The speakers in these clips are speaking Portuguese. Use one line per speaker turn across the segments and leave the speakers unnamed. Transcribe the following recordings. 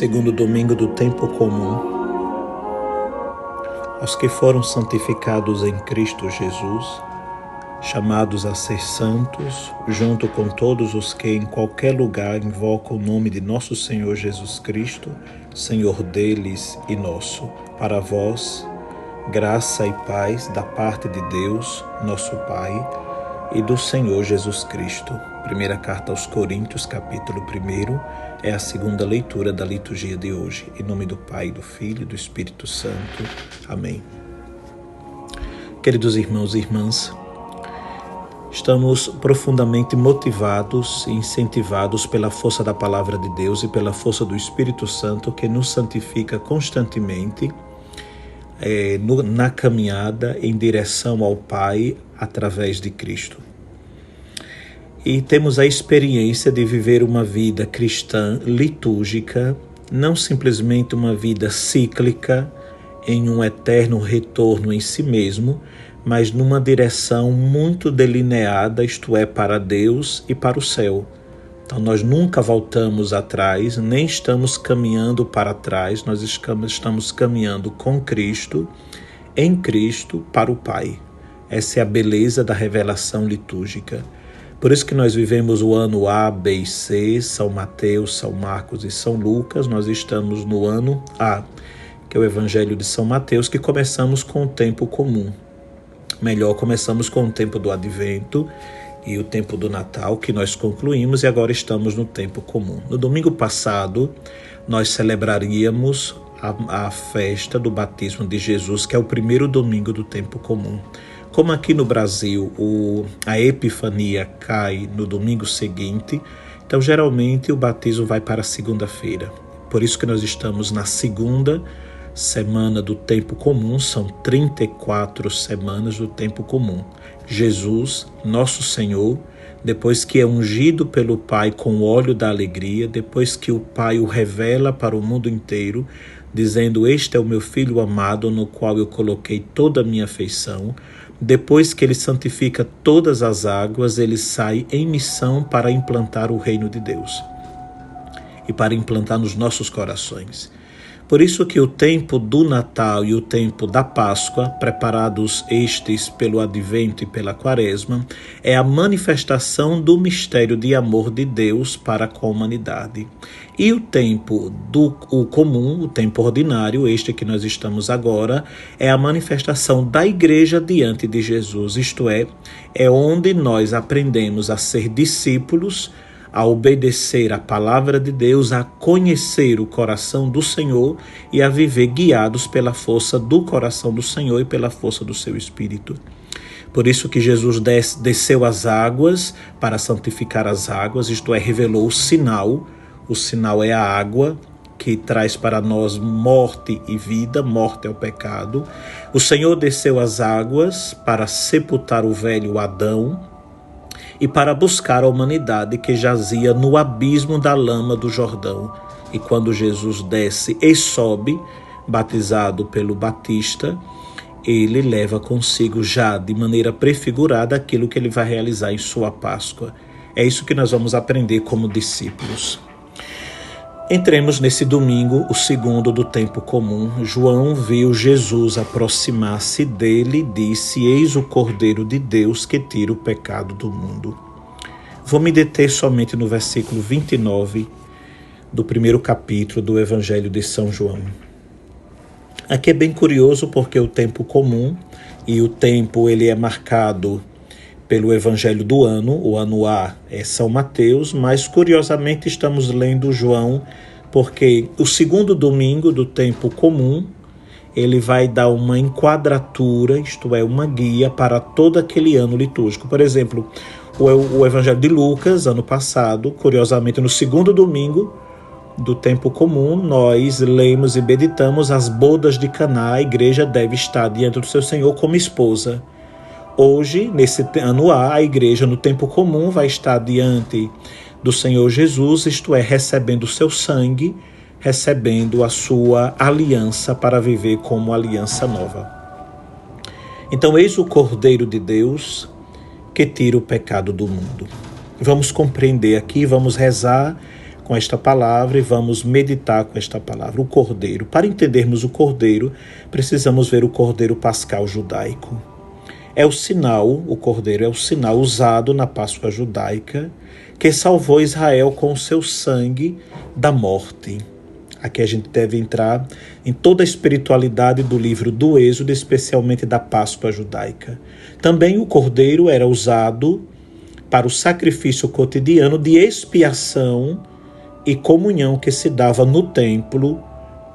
segundo domingo do tempo comum, aos que foram santificados em Cristo Jesus, chamados a ser santos, junto com todos os que em qualquer lugar invocam o nome de nosso Senhor Jesus Cristo, Senhor deles e nosso. Para vós, graça e paz da parte de Deus, nosso Pai, e do Senhor Jesus Cristo. Primeira carta aos Coríntios, capítulo 1, é a segunda leitura da liturgia de hoje. Em nome do Pai, do Filho e do Espírito Santo. Amém. Queridos irmãos e irmãs, estamos profundamente motivados e incentivados pela força da Palavra de Deus e pela força do Espírito Santo, que nos santifica constantemente na caminhada em direção ao Pai através de Cristo. E temos a experiência de viver uma vida cristã litúrgica, não simplesmente uma vida cíclica em um eterno retorno em si mesmo, mas numa direção muito delineada, isto é, para Deus e para o céu. Então nós nunca voltamos atrás, nem estamos caminhando para trás, nós estamos caminhando com Cristo, em Cristo, para o Pai. Essa é a beleza da revelação litúrgica. Por isso que nós vivemos o ano A, B e C, São Mateus, São Marcos e São Lucas. Nós estamos no ano A, que é o Evangelho de São Mateus, que começamos com o tempo comum. Melhor, começamos com o tempo do Advento e o tempo do Natal, que nós concluímos, e agora estamos no tempo comum. No domingo passado, nós celebraríamos a festa do batismo de Jesus, que é o primeiro domingo do tempo comum. Como aqui no Brasil a Epifania cai no domingo seguinte, então geralmente o batismo vai para a segunda-feira. Por isso que nós estamos na segunda semana do tempo comum, são 34 semanas do tempo comum. Jesus, nosso Senhor, depois que é ungido pelo Pai com o óleo da alegria, depois que o Pai o revela para o mundo inteiro, dizendo: este é o meu Filho amado, no qual eu coloquei toda a minha afeição. Depois que ele santifica todas as águas, ele sai em missão para implantar o reino de Deus e para implantar nos nossos corações. Por isso que o tempo do Natal e o tempo da Páscoa, preparados estes pelo Advento e pela Quaresma, é a manifestação do mistério de amor de Deus para com a humanidade. E o tempo o comum, o tempo ordinário, este que nós estamos agora, é a manifestação da Igreja diante de Jesus, isto é onde nós aprendemos a ser discípulos, a obedecer a palavra de Deus, a conhecer o coração do Senhor e a viver guiados pela força do coração do Senhor e pela força do seu Espírito. Por isso que Jesus desceu as águas para santificar as águas, isto é, revelou o sinal é a água, que traz para nós morte e vida, morte é o pecado. O Senhor desceu as águas para sepultar o velho Adão, e para buscar a humanidade que jazia no abismo da lama do Jordão. E quando Jesus desce e sobe, batizado pelo Batista, ele leva consigo já de maneira prefigurada aquilo que ele vai realizar em sua Páscoa. É isso que nós vamos aprender como discípulos. Entremos nesse domingo, o segundo do tempo comum. João viu Jesus aproximar-se dele e disse: eis o Cordeiro de Deus que tira o pecado do mundo. Vou me deter somente no versículo 29 do primeiro capítulo do Evangelho de São João. Aqui é bem curioso porque o tempo comum e o tempo ele é marcado pelo Evangelho do ano, o ano A é São Mateus, mas curiosamente estamos lendo João porque o segundo domingo do tempo comum ele vai dar uma enquadratura, isto é, uma guia para todo aquele ano litúrgico. Por exemplo, o Evangelho de Lucas, ano passado, curiosamente no segundo domingo do tempo comum, nós lemos e meditamos as bodas de Caná. A igreja deve estar diante do seu Senhor como esposa. Hoje, nesse ano A igreja no tempo comum vai estar diante do Senhor Jesus, isto é, recebendo o seu sangue, recebendo a sua aliança para viver como aliança nova. Então, eis o Cordeiro de Deus que tira o pecado do mundo. Vamos compreender aqui, vamos rezar com esta palavra e vamos meditar com esta palavra. O cordeiro. Para entendermos o cordeiro, precisamos ver o cordeiro pascal judaico. É o sinal, o cordeiro é o sinal usado na Páscoa judaica que salvou Israel com o seu sangue da morte. Aqui a gente deve entrar em toda a espiritualidade do livro do Êxodo, especialmente da Páscoa judaica. Também o cordeiro era usado para o sacrifício cotidiano de expiação e comunhão que se dava no templo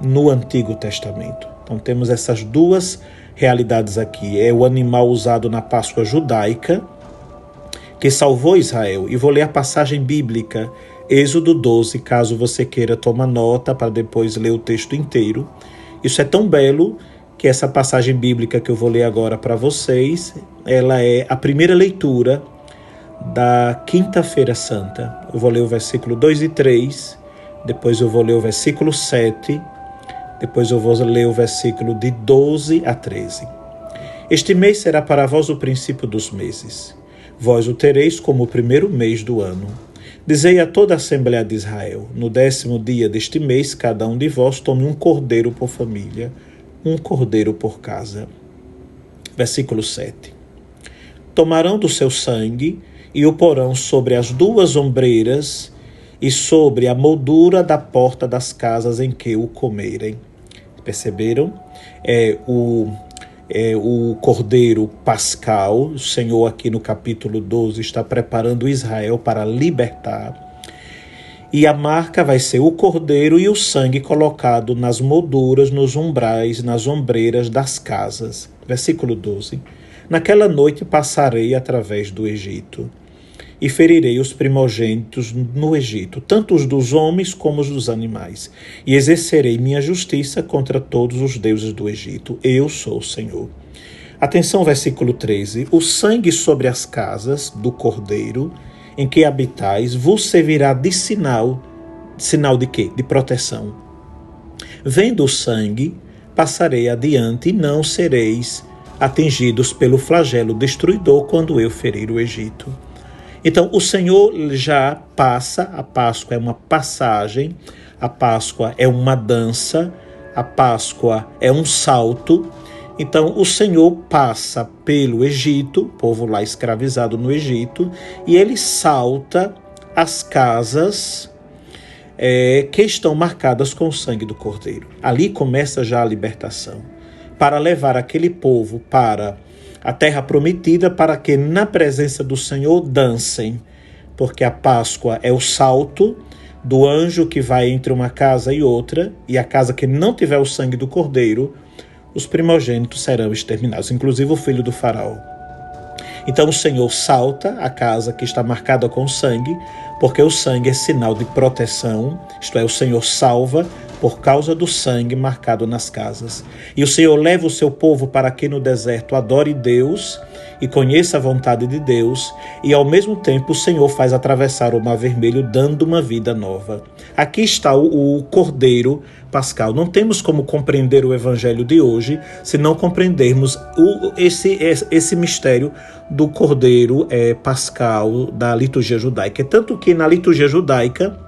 no Antigo Testamento. Então temos essas duas realidades aqui. É o animal usado na Páscoa judaica que salvou Israel. E vou ler a passagem bíblica, Êxodo 12, caso você queira tomar nota para depois ler o texto inteiro. Isso é tão belo que essa passagem bíblica que eu vou ler agora para vocês, ela é a primeira leitura da Quinta-feira Santa. Eu vou ler o versículo 2 e 3, depois eu vou ler o versículo 7, depois eu vou ler o versículo de 12 a 13. Este mês será para vós o princípio dos meses. Vós o tereis como o primeiro mês do ano. Dizei a toda a Assembleia de Israel, no 10º dia deste mês, cada um de vós tome um cordeiro por família, um cordeiro por casa. Versículo 7. Tomarão do seu sangue e o porão sobre as duas ombreiras e sobre a moldura da porta das casas em que o comerem. Perceberam? O cordeiro pascal. O Senhor aqui no capítulo 12 está preparando Israel para libertar. E a marca vai ser o cordeiro e o sangue colocado nas molduras, nos umbrais, nas ombreiras das casas. Versículo 12. Naquela noite passarei através do Egito e ferirei os primogênitos no Egito, tanto os dos homens como os dos animais, e exercerei minha justiça contra todos os deuses do Egito. Eu sou o Senhor. Atenção, versículo 13. O sangue sobre as casas do cordeiro em que habitais vos servirá de sinal. Sinal de quê? De proteção. Vendo o sangue, passarei adiante e não sereis atingidos pelo flagelo destruidor quando eu ferir o Egito. Então, o Senhor já passa, a Páscoa é uma passagem, a Páscoa é uma dança, a Páscoa é um salto. Então, o Senhor passa pelo Egito, o povo lá escravizado no Egito, e ele salta as casas que estão marcadas com o sangue do Cordeiro. Ali começa já a libertação, para levar aquele povo para a terra prometida, para que na presença do Senhor dancem, porque a Páscoa é o salto do anjo que vai entre uma casa e outra, e a casa que não tiver o sangue do Cordeiro, os primogênitos serão exterminados, inclusive o filho do faraó. Então o Senhor salta a casa que está marcada com sangue, porque o sangue é sinal de proteção, isto é, o Senhor salva por causa do sangue marcado nas casas. E o Senhor leva o seu povo para que no deserto adore Deus e conheça a vontade de Deus, e ao mesmo tempo o Senhor faz atravessar o Mar Vermelho, dando uma vida nova. Aqui está o Cordeiro Pascal. Não temos como compreender o Evangelho de hoje se não compreendermos esse mistério do Cordeiro Pascal da liturgia judaica. Tanto que na liturgia judaica,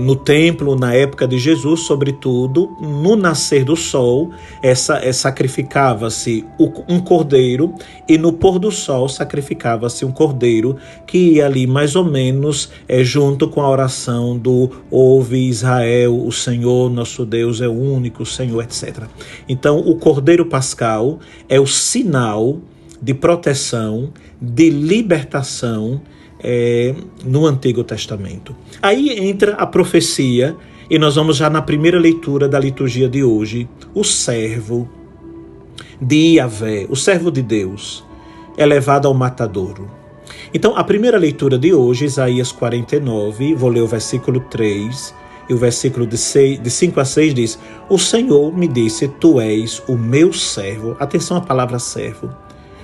no templo, na época de Jesus, sobretudo, no nascer do sol, sacrificava-se um cordeiro, e no pôr do sol sacrificava-se um cordeiro, que ia ali mais ou menos junto com a oração do Ouve Israel, o Senhor nosso Deus é o único Senhor, etc. Então o Cordeiro Pascal é o sinal de proteção, de libertação, no Antigo Testamento. Aí entra a profecia, e nós vamos já na primeira leitura da liturgia de hoje. O servo de Yahvé, o servo de Deus, é levado ao matadouro. Então, a primeira leitura de hoje, Isaías 49, vou ler o versículo 3, e o versículo de 5 a 6 diz: O Senhor me disse, tu és o meu servo. Atenção à palavra servo.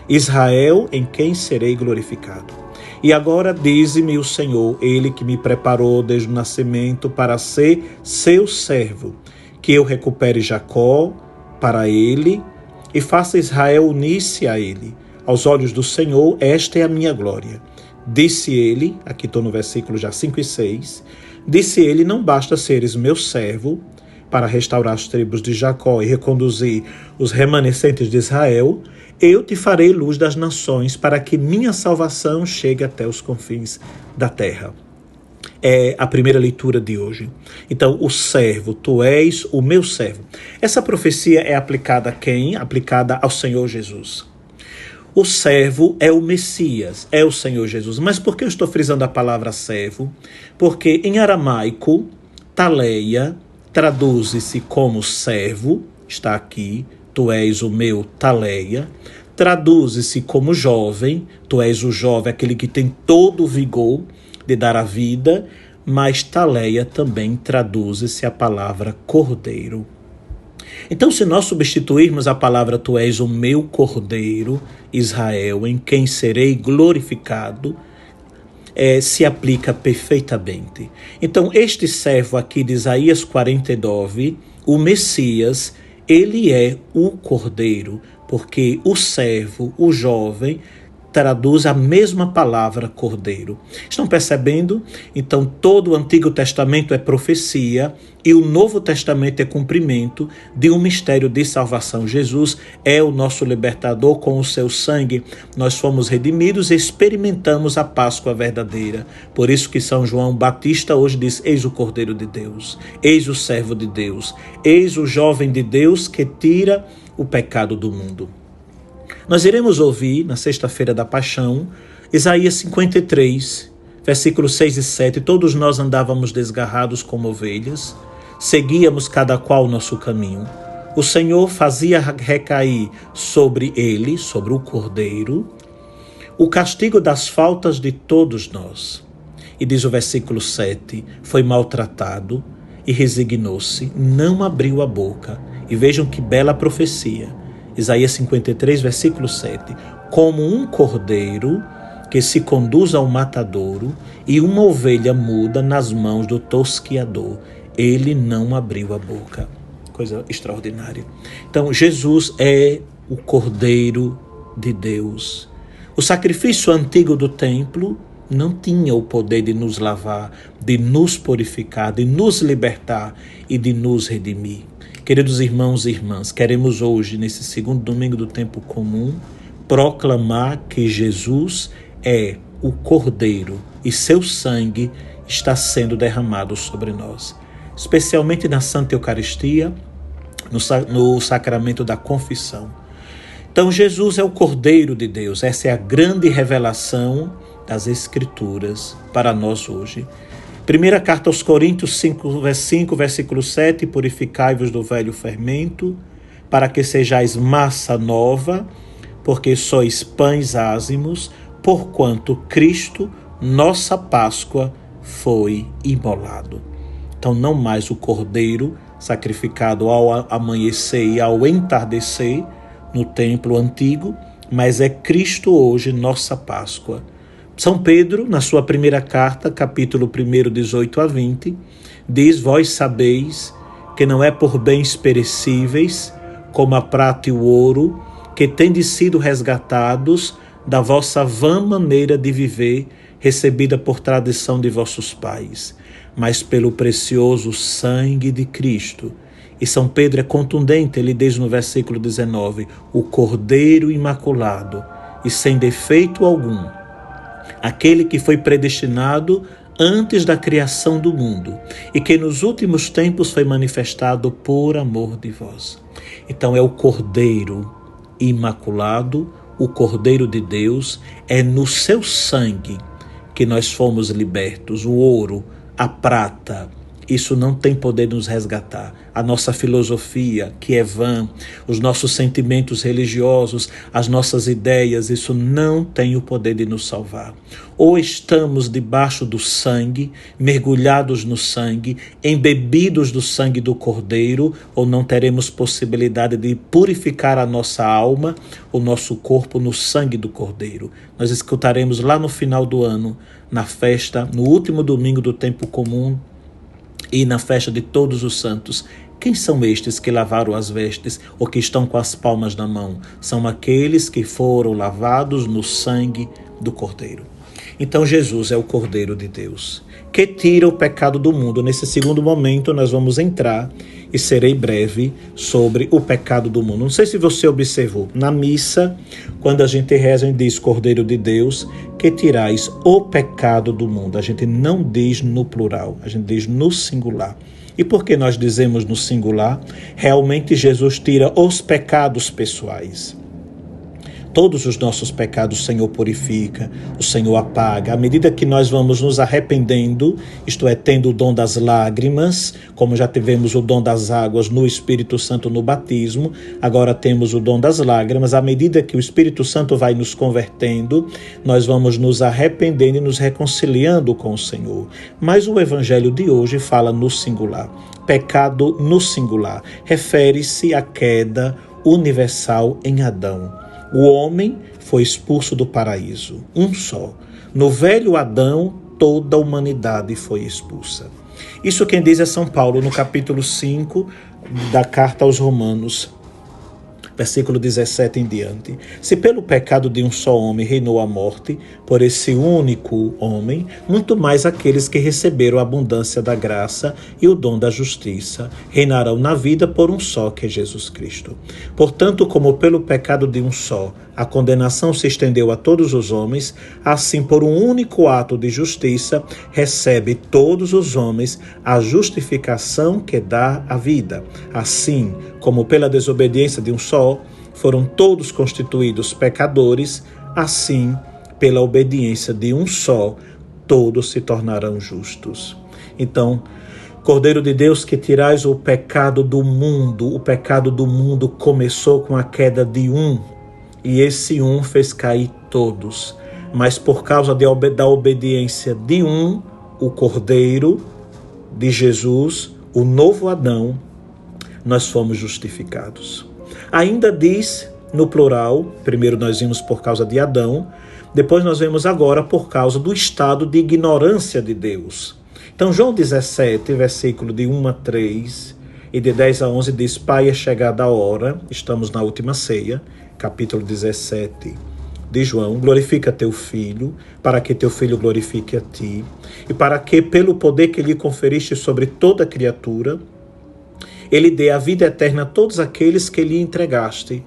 Israel, em quem serei glorificado. E agora dize-me o Senhor, ele que me preparou desde o nascimento para ser seu servo, que eu recupere Jacó para ele e faça Israel unir-se a ele. Aos olhos do Senhor, esta é a minha glória, Disse ele, aqui estou no versículo já 5 e 6, disse ele, não basta seres meu servo para restaurar as tribos de Jacó e reconduzir os remanescentes de Israel, eu te farei luz das nações para que minha salvação chegue até os confins da terra. É a primeira leitura de hoje. Então, o servo, tu és o meu servo. Essa profecia é aplicada a quem? Aplicada ao Senhor Jesus. O servo é o Messias, é o Senhor Jesus. Mas por que eu estou frisando a palavra servo? Porque em aramaico, taleia traduz-se como servo, está aqui, tu és o meu taleia. Traduz-se como jovem, tu és o jovem, aquele que tem todo o vigor de dar a vida, mas taleia também traduz-se a palavra cordeiro. Então, se nós substituirmos a palavra tu és o meu cordeiro, Israel, em quem serei glorificado, se aplica perfeitamente. Então, este servo aqui de Isaías 49, o Messias, ele é o cordeiro, porque o servo, o jovem, traduz a mesma palavra cordeiro. Estão percebendo? Então, todo o Antigo Testamento é profecia e o Novo Testamento é cumprimento de um mistério de salvação. Jesus é o nosso libertador, com o seu sangue nós fomos redimidos e experimentamos a Páscoa verdadeira. Por isso que São João Batista hoje diz, eis o Cordeiro de Deus, eis o servo de Deus, eis o jovem de Deus que tira o pecado do mundo. Nós iremos ouvir, na sexta-feira da Paixão, Isaías 53, versículos 6 e 7. Todos nós andávamos desgarrados como ovelhas, seguíamos cada qual o nosso caminho. O Senhor fazia recair sobre ele, sobre o Cordeiro, o castigo das faltas de todos nós. E diz o versículo 7, foi maltratado e resignou-se, não abriu a boca. E vejam que bela profecia. Isaías 53, versículo 7. Como um cordeiro que se conduz ao matadouro e uma ovelha muda nas mãos do tosquiador, ele não abriu a boca. Coisa extraordinária. Então, Jesus é o Cordeiro de Deus. O sacrifício antigo do templo não tinha o poder de nos lavar, de nos purificar, de nos libertar e de nos redimir. Queridos irmãos e irmãs, queremos hoje, nesse segundo domingo do tempo comum, proclamar que Jesus é o Cordeiro e seu sangue está sendo derramado sobre nós, especialmente na Santa Eucaristia, no sacramento da confissão. Então, Jesus é o Cordeiro de Deus, essa é a grande revelação das Escrituras para nós hoje. Primeira carta aos Coríntios 5, versículo 7, purificai-vos do velho fermento, para que sejais massa nova, porque sois pães ázimos, porquanto Cristo, nossa Páscoa, foi imolado. Então não mais o cordeiro sacrificado ao amanhecer e ao entardecer no templo antigo, mas é Cristo hoje, nossa Páscoa. São Pedro, na sua primeira carta, capítulo 1, 18 a 20, diz, vós sabeis que não é por bens perecíveis, como a prata e o ouro, que tendes sido resgatados da vossa vã maneira de viver, recebida por tradição de vossos pais, mas pelo precioso sangue de Cristo. E São Pedro é contundente, ele diz no versículo 19, o Cordeiro Imaculado, e sem defeito algum, aquele que foi predestinado antes da criação do mundo e que nos últimos tempos foi manifestado por amor de vós. Então é o Cordeiro Imaculado, o Cordeiro de Deus, é no seu sangue que nós fomos libertos. O ouro, a prata, isso não tem poder de nos resgatar. A nossa filosofia, que é vã, os nossos sentimentos religiosos, as nossas ideias, isso não tem o poder de nos salvar. Ou estamos debaixo do sangue, mergulhados no sangue, embebidos do sangue do Cordeiro, ou não teremos possibilidade de purificar a nossa alma, o nosso corpo no sangue do Cordeiro. Nós escutaremos lá no final do ano, na festa, no último domingo do tempo comum, e na festa de todos os santos. Quem são estes que lavaram as vestes ou que estão com as palmas na mão? São aqueles que foram lavados no sangue do Cordeiro. Então Jesus é o Cordeiro de Deus, que tira o pecado do mundo. Nesse segundo momento nós vamos entrar e serei breve sobre o pecado do mundo. Não sei se você observou, na missa, quando a gente reza e diz Cordeiro de Deus, que tirais o pecado do mundo. A gente não diz no plural, a gente diz no singular. E por que nós dizemos no singular? Realmente Jesus tira os pecados pessoais. Todos os nossos pecados o Senhor purifica, o Senhor apaga. À medida que nós vamos nos arrependendo, isto é, tendo o dom das lágrimas, como já tivemos o dom das águas no Espírito Santo no batismo, agora temos o dom das lágrimas. À medida que o Espírito Santo vai nos convertendo, nós vamos nos arrependendo e nos reconciliando com o Senhor. Mas o Evangelho de hoje fala no singular. Pecado no singular refere-se à queda universal em Adão. O homem foi expulso do paraíso, um só. No velho Adão, toda a humanidade foi expulsa. Isso quem diz é São Paulo, no capítulo 5 da carta aos Romanos, versículo 17 em diante. Se pelo pecado de um só homem reinou a morte, por esse único homem, muito mais aqueles que receberam a abundância da graça e o dom da justiça reinarão na vida por um só, que é Jesus Cristo. Portanto, como pelo pecado de um só a condenação se estendeu a todos os homens, assim por um único ato de justiça recebe todos os homens a justificação que dá a vida. Assim como pela desobediência de um só foram todos constituídos pecadores, assim pela obediência de um só todos se tornarão justos. Então, Cordeiro de Deus, que tirais o pecado do mundo começou com a queda de um, e esse um fez cair todos. Mas por causa da obediência de um, o Cordeiro de Jesus, o novo Adão, nós fomos justificados. Ainda diz no plural, primeiro nós vimos por causa de Adão, depois nós vemos agora por causa do estado de ignorância de Deus. Então João 17, versículo de 1 a 3 e de 10 a 11 diz: Pai, é chegada a hora, estamos na última ceia, capítulo 17 de João, glorifica teu filho, para que teu filho glorifique a ti, e para que pelo poder que lhe conferiste sobre toda criatura, ele dê a vida eterna a todos aqueles que lhe entregaste.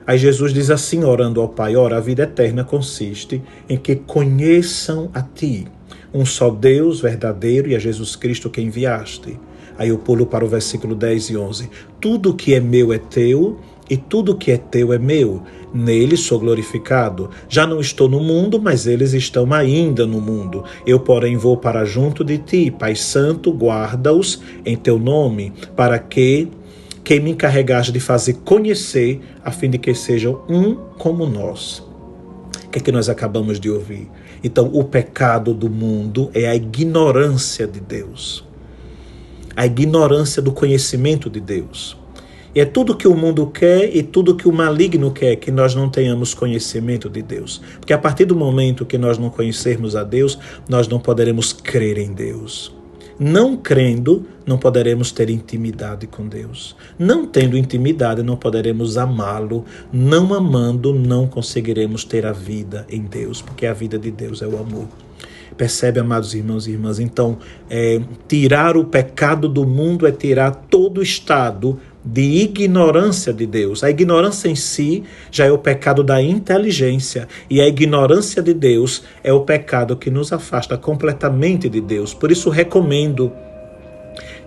Aí Jesus diz assim, orando ao Pai: ora, a vida eterna consiste em que conheçam a ti, um só Deus verdadeiro, e a Jesus Cristo que enviaste. Aí eu pulo para o versículo 10 e 11. Tudo que é meu é teu, e tudo que é teu é meu. Nele sou glorificado. Já não estou no mundo, mas eles estão ainda no mundo. Eu, porém, vou para junto de ti. Pai Santo, guarda-os em teu nome, para que me encarregaste de fazer conhecer, a fim de que sejam um como nós. O que é que nós acabamos de ouvir? Então, o pecado do mundo é a ignorância de Deus. A ignorância do conhecimento de Deus. E é tudo que o mundo quer e tudo que o maligno quer, que nós não tenhamos conhecimento de Deus. Porque a partir do momento que nós não conhecermos a Deus, nós não poderemos crer em Deus. Não crendo, não poderemos ter intimidade com Deus. Não tendo intimidade, não poderemos amá-lo. Não amando, não conseguiremos ter a vida em Deus, porque a vida de Deus é o amor. Percebe, amados irmãos e irmãs? Então, tirar o pecado do mundo é tirar todo o estado de ignorância de Deus. A ignorância em si já é o pecado da inteligência, e a ignorância de Deus é o pecado que nos afasta completamente de Deus. Por isso recomendo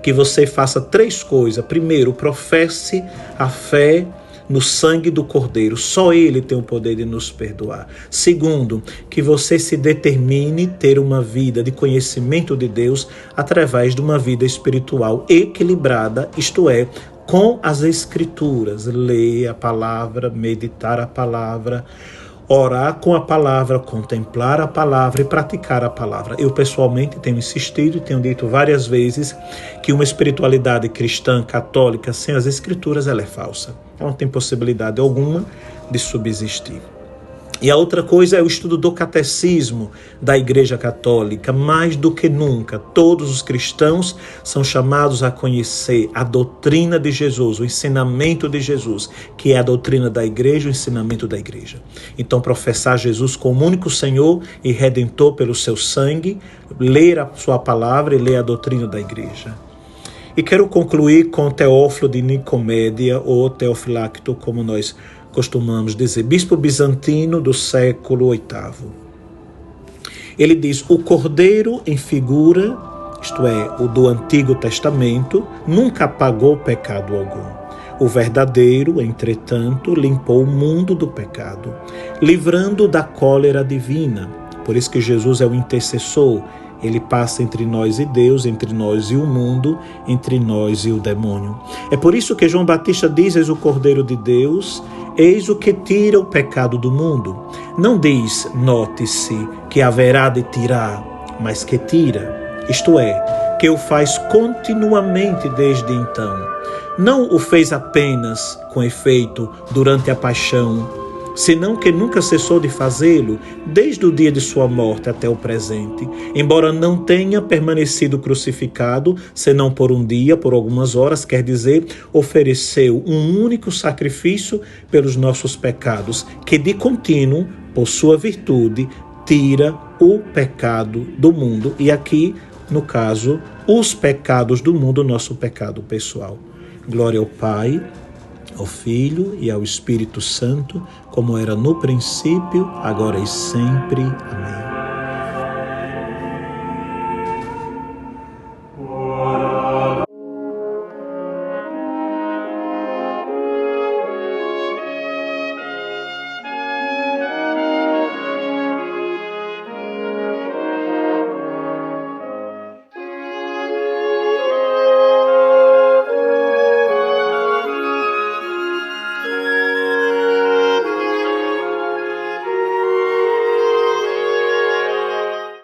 que você faça 3 coisas. Primeiro, professe a fé no sangue do Cordeiro. Só Ele tem o poder de nos perdoar. Segundo, que você se determine ter uma vida de conhecimento de Deus através de uma vida espiritual equilibrada, isto é, com as Escrituras. Ler a palavra, meditar a palavra, orar com a palavra, contemplar a palavra e praticar a palavra. Eu pessoalmente tenho insistido e tenho dito várias vezes que uma espiritualidade cristã, católica, sem as Escrituras, ela é falsa. Ela não tem possibilidade alguma de subsistir. E a outra coisa é o estudo do catecismo da Igreja Católica. Mais do que nunca, todos os cristãos são chamados a conhecer a doutrina de Jesus, o ensinamento de Jesus, que é a doutrina da Igreja, o ensinamento da Igreja. Então, professar Jesus como único Senhor e Redentor pelo seu sangue, ler a sua palavra e ler a doutrina da Igreja. E quero concluir com Teófilo de Nicomédia, ou Teofilacto, como nós costumamos dizer, bispo bizantino do século VIII. Ele diz: o cordeiro em figura, isto é, o do Antigo Testamento, nunca apagou pecado algum. O verdadeiro, entretanto, limpou o mundo do pecado, livrando da cólera divina. Por isso que Jesus é o intercessor. Ele passa entre nós e Deus, entre nós e o mundo, entre nós e o demônio. É por isso que João Batista diz: eis o Cordeiro de Deus, eis o que tira o pecado do mundo. Não diz, note-se, que haverá de tirar, mas que tira. Isto é, que o faz continuamente desde então. Não o fez apenas, com efeito, durante a paixão, senão que nunca cessou de fazê-lo, desde o dia de sua morte até o presente. Embora não tenha permanecido crucificado, senão por um dia, por algumas horas, quer dizer, ofereceu um único sacrifício pelos nossos pecados, que de contínuo, por sua virtude, tira o pecado do mundo. E aqui, no caso, os pecados do mundo, nosso pecado pessoal. Glória ao Pai, ao Filho e ao Espírito Santo, como era no princípio, agora e sempre. Amém.